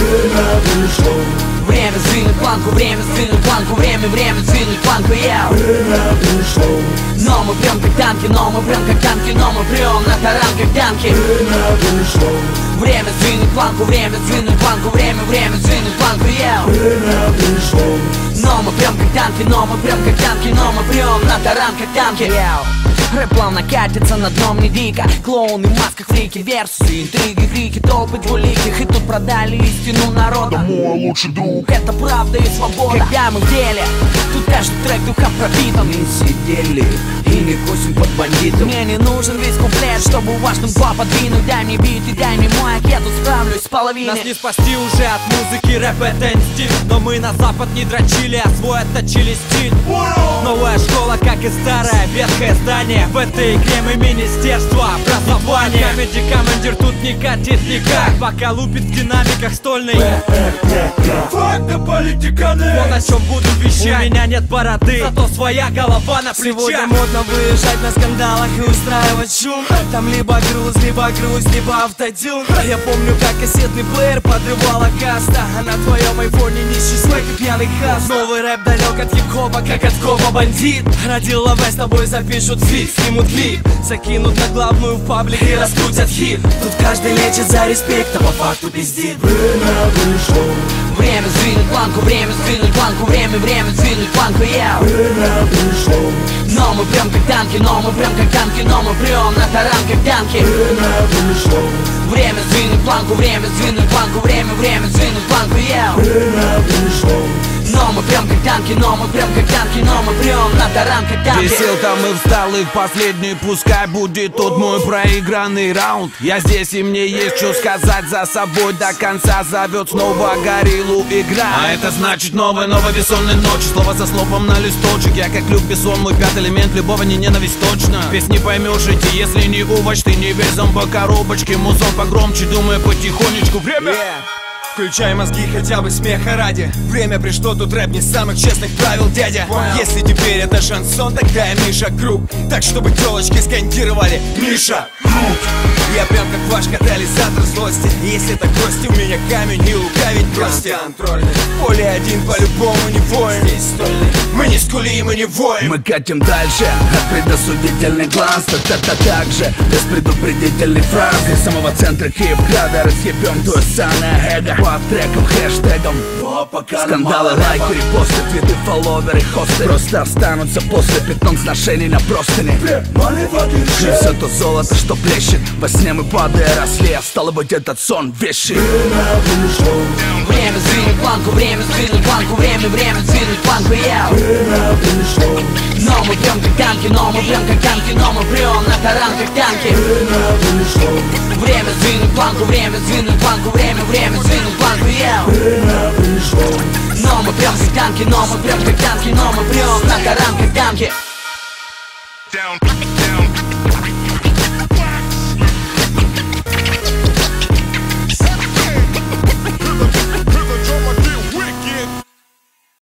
Время пришло. Время сдвинуть планку, время сдвинуть планку, время сдвинуть планку, я. Время пришло. Но мы прям как танки, но мы прям как танки, но мы прям на таран как танки. Время пришло. Время сдвинуть планку, время сдвинуть планку, время сдвинуть планку, я. Время пришло. Но мы прям как танки, но мы прям как танки, но мы прям на таран как танки, я. Рэп плавно катится на дном не дико. Клоуны в масках, фрики, версии, интриги, крики, толпы двуликих. И тут продали истину народа. Мой лучший друг. Это правда и свобода. Когда мы в деле, тут каждый трек духом пропитан. Мы сидели и не косим под бандитом. Мне не нужен весь куплет, чтобы важным два подвинуть. Дай мне бит и дай мне мой, я тут справлюсь с половиной. Нас не спасти уже от музыки, рэп это инстинкт. Но мы на запад не дрочили, а свой отточили стиль. Новая школа, как и старое ветхое здание. В этой игре мы министерство образования. Камеди командир тут не катит никак, пока лупит в динамиках стольный. Факты политиканы. Вот о чем буду вещать. У меня нет бороды, зато своя голова на плечах. Сегодня модно выезжать на скандалах и устраивать шум. Там либо груз, либо автотюн. Я помню, как кассетный плеер подрывала каста, а на твоем айфоне нищий свек и пьяный хас. Новый рэп далек от хип-хопа, как от коба бандит. Родил лавэ, с тобой запишут фит, снимут клип, закинут на главную в паблик и раскрутят хит. Тут каждый лечит за респект, а по факту пиздит. Время пришло. Время сдвинуть планку, время сдвинуть планку, время сдвинуть планку, я. Время пришло. Но мы прям как танки, но мы прям как танки, но мы прям на таран как танки. Время пришло. Время сдвинуть планку, время сдвинуть планку, время сдвинуть планку, я. Время пришло. Но мы прям как танки, но мы прям как танки, но мы прям на таран как танки. Висел там и встал, и в последний пускай будет тот мой проигранный раунд. Я здесь, и мне есть что сказать, за собой до конца зовет снова гориллу игра. А это значит новая бессонная ночь. Слово за словом на листочек. Я как Люк Бессон, мой пятый элемент, любого не ненависть точно. Песни поймешь идти, если не овощ, ты не весь зомбо коробочки. Музон погромче, думаю потихонечку. Время! Включай мозги хотя бы смеха ради. Время пришло, тут рэп не самых честных правил, дядя. Если теперь это шансон, тогда я Миша Круг. Так, чтобы телочки скандировали: Миша Круг. Я прям как ваш катализатор злости. Если так гости, у меня камень, не лукавить бросьте. Контрольный. Поле один по-любому не воин. Здесь стольный. Мы не скулим и не воем. Мы катим дальше, от предосудительный глаз. Так же, без предупредительной фразы. Из самого центра хип-хада расъебем твое ссаное эго. По трекам, хэштегам, скандалы, лайки, репосты, твиты, фолловеры, хосты просто останутся после пятном сношений на простыне. И все то золото, что блещет. Во сне мы падая росли, а стало быть этот сон вещи. Время пришло. Время сдвинуть планку, время сдвинуть планку, время сдвинуть планку, я. Время пришло. Но мы прям как танки, но мы прям как танки, но мы прям на таран как танки. Время пришло. Время сдвинуть планку, время сдвинуть планку, время сдвинуть планку, я. Время пришло. Но мы прям как танки, но мы прям как танки, но мы прям на таран как танки. Down.